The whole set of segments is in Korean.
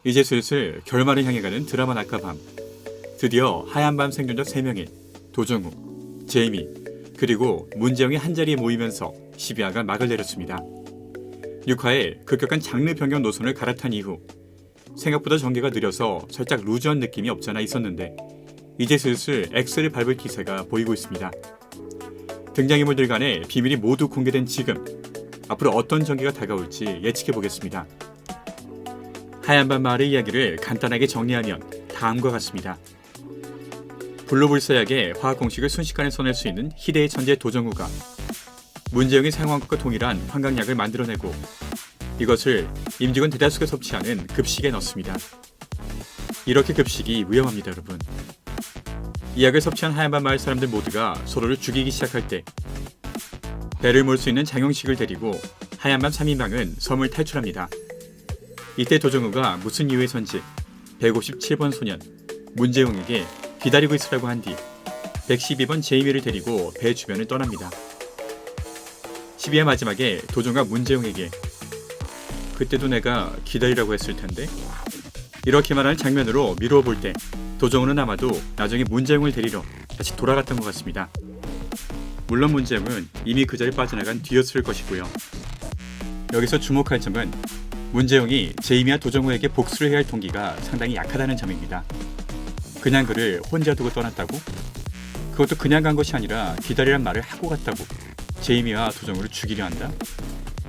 이제 슬슬 결말을 향해 가는 드라마 낮과 밤. 드디어 하얀 밤 생존자 3명이 도정우, 제이미, 그리고 문재영이 한자리에 모이면서 12화가 막을 내렸습니다. 6화에 급격한 장르 변경 노선을 갈아탄 이후 생각보다 전개가 느려서 살짝 루즈한 느낌이 없잖아 있었는데 이제 슬슬 X를 밟을 기세가 보이고 있습니다. 등장인물들 간의 비밀이 모두 공개된 지금 앞으로 어떤 전개가 다가올지 예측해보겠습니다. 하얀밤 마을의 이야기를 간단하게 정리하면 다음과 같습니다. 불로불사약의 화학 공식을 순식간에 써낼 수 있는 희대의 천재 도정우가 문재영이 사용한 것과 동일한 환각약을 만들어내고 이것을 임직원 대다수가 섭취하는 급식에 넣습니다. 이렇게 급식이 위험합니다, 여러분. 이 약을 섭취한 하얀밤 마을 사람들 모두가 서로를 죽이기 시작할 때 배를 몰 수 있는 장영식을 데리고 하얀밤 3인방은 섬을 탈출합니다. 이때 도정우가 무슨 이유에선지 157번 소년 문재용에게 기다리고 있으라고 한 뒤 112번 제이미를 데리고 배 주변을 떠납니다. 12회 마지막에 도정우가 문재용에게 그때도 내가 기다리라고 했을 텐데 이렇게 말하는 장면으로 미루어 볼 때 도정우는 아마도 나중에 문재용을 데리러 다시 돌아갔던 것 같습니다. 물론 문재용은 이미 그 자리에 빠져나간 뒤였을 것이고요. 여기서 주목할 점은 문재용이 제이미와 도정우에게 복수를 해야 할 동기가 상당히 약하다는 점입니다. 그냥 그를 혼자 두고 떠났다고? 그것도 그냥 간 것이 아니라 기다리란 말을 하고 갔다고 제이미와 도정우를 죽이려 한다?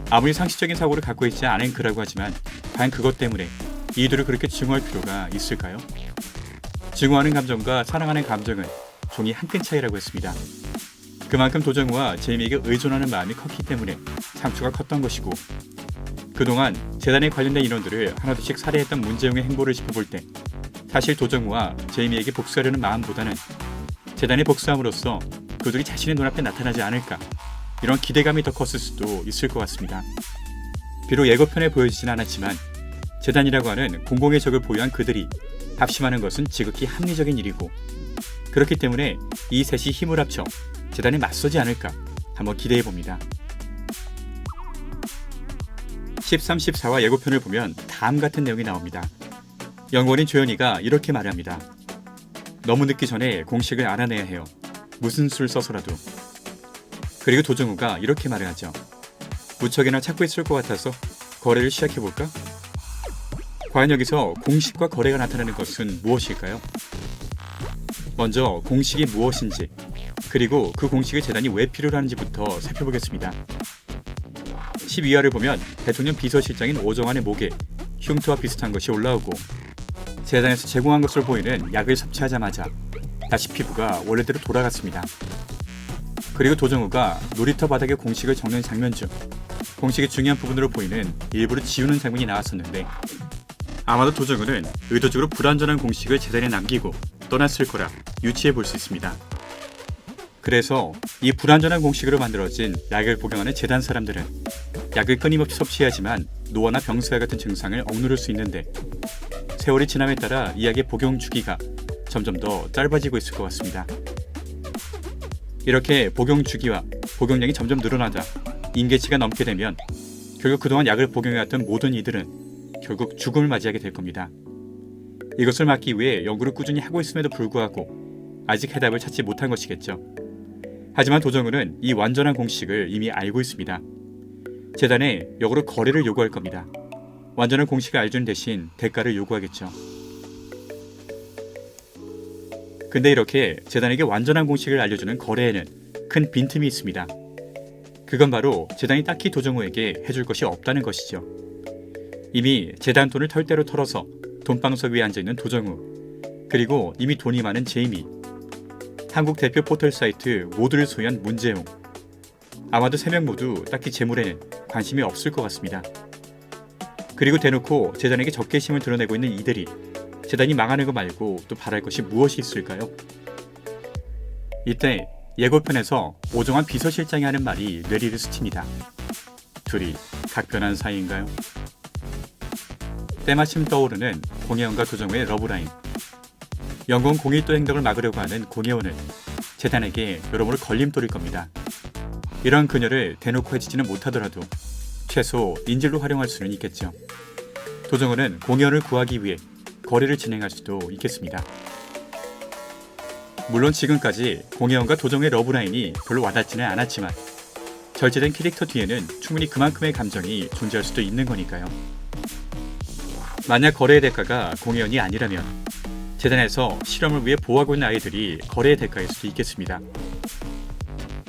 아무리 상식적인 사고를 갖고 있지 않은 그라고 하지만 과연 그것 때문에 이들을 그렇게 증오할 필요가 있을까요? 증오하는 감정과 사랑하는 감정은 종이 한 끗 차이라고 했습니다. 그만큼 도정우와 제이미에게 의존하는 마음이 컸기 때문에 상처가 컸던 것이고 그동안 재단에 관련된 인원들을 하나둘씩 살해했던 문재용의 행보를 짚어볼 때 사실 도정우와 제이미에게 복수하려는 마음보다는 재단에 복수함으로써 그들이 자신의 눈앞에 나타나지 않을까 이런 기대감이 더 컸을 수도 있을 것 같습니다. 비록 예고편에 보여지진 않았지만 재단이라고 하는 공공의 적을 보유한 그들이 합심하는 것은 지극히 합리적인 일이고 그렇기 때문에 이 셋이 힘을 합쳐 재단에 맞서지 않을까 한번 기대해봅니다. 13, 14화 예고편을 보면 다음 같은 내용이 나옵니다. 연구원인 조연이가 이렇게 말합니다. 너무 늦기 전에 공식을 알아내야 해요. 무슨 수를 써서라도. 그리고 도정우가 이렇게 말을 하죠. 무척이나 찾고 있을 것 같아서 거래를 시작해볼까? 과연 여기서 공식과 거래가 나타나는 것은 무엇일까요? 먼저 공식이 무엇인지 그리고 그 공식의 재단이 왜 필요로 하는지부터 살펴보겠습니다. 12화를 보면 대통령 비서실장인 오정환의 목에 흉터와 비슷한 것이 올라오고 재단에서 제공한 것으로 보이는 약을 섭취하자마자 다시 피부가 원래대로 돌아갔습니다. 그리고 도정우가 놀이터 바닥에 공식을 적는 장면 중 공식의 중요한 부분으로 보이는 일부러 지우는 장면이 나왔었는데 아마도 도정우는 의도적으로 불완전한 공식을 재단에 남기고 떠났을 거라 유추해 볼 수 있습니다. 그래서 이 불완전한 공식으로 만들어진 약을 복용하는 재단 사람들은 약을 끊임없이 섭취해야지만 노화나 병수와 같은 증상을 억누를 수 있는데 세월이 지남에 따라 이 약의 복용 주기가 점점 더 짧아지고 있을 것 같습니다. 이렇게 복용 주기와 복용량이 점점 늘어나다 임계치가 넘게 되면 결국 그동안 약을 복용해왔던 모든 이들은 결국 죽음을 맞이하게 될 겁니다. 이것을 막기 위해 연구를 꾸준히 하고 있음에도 불구하고 아직 해답을 찾지 못한 것이겠죠. 하지만 도정우는 이 완전한 공식을 이미 알고 있습니다. 재단에 역으로 거래를 요구할 겁니다. 완전한 공식을 알려주는 대신 대가를 요구하겠죠. 근데 이렇게 재단에게 완전한 공식을 알려주는 거래에는 큰 빈틈이 있습니다. 그건 바로 재단이 딱히 도정우에게 해줄 것이 없다는 것이죠. 이미 재단 돈을 털대로 털어서 돈방석 위에 앉아있는 도정우 그리고 이미 돈이 많은 제이미 한국 대표 포털 사이트 모두를 소유한 문재용 아마도 3명 모두 딱히 재물에는 관심이 없을 것 같습니다. 그리고 대놓고 재단에게 적개심을 드러내고 있는 이들이 재단이 망하는 거 말고 또 바랄 것이 무엇이 있을까요? 이때 예고편에서 오정환 비서실장이 하는 말이 뇌리를 스칩니다. 둘이 각별한 사이인가요? 때마침 떠오르는 공혜원과 도정우의 러브라인. 연구원 공일도 행동을 막으려고 하는 공혜원은 재단에게 여러모로 걸림돌일 겁니다. 이런 그녀를 대놓고 해치지는 못하더라도 최소 인질로 활용할 수는 있겠죠. 도정우는 공연을 구하기 위해 거래를 진행할 수도 있겠습니다. 물론 지금까지 공혜원과 도정우의 러브라인이 별로 와닿지는 않았지만 절제된 캐릭터 뒤에는 충분히 그만큼의 감정이 존재할 수도 있는 거니까요. 만약 거래의 대가가 공혜원이 아니라면 재단에서 실험을 위해 보호하고 있는 아이들이 거래의 대가일 수도 있겠습니다.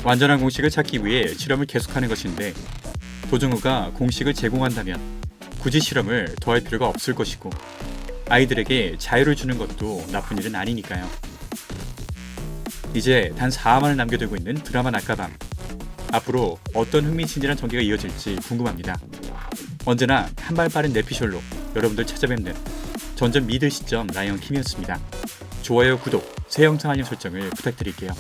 완전한 공식을 찾기 위해 실험을 계속하는 것인데 도정우가 공식을 제공한다면 굳이 실험을 더할 필요가 없을 것이고 아이들에게 자유를 주는 것도 나쁜 일은 아니니까요. 이제 단 4화만을 남겨두고 있는 드라마 낮가밤. 앞으로 어떤 흥미진진한 전개가 이어질지 궁금합니다. 언제나 한 발 빠른 내피셜로 여러분들 찾아뵙는 전전 믿을 시점 라이언킴이었습니다. 좋아요, 구독, 새 영상 알림 설정을 부탁드릴게요.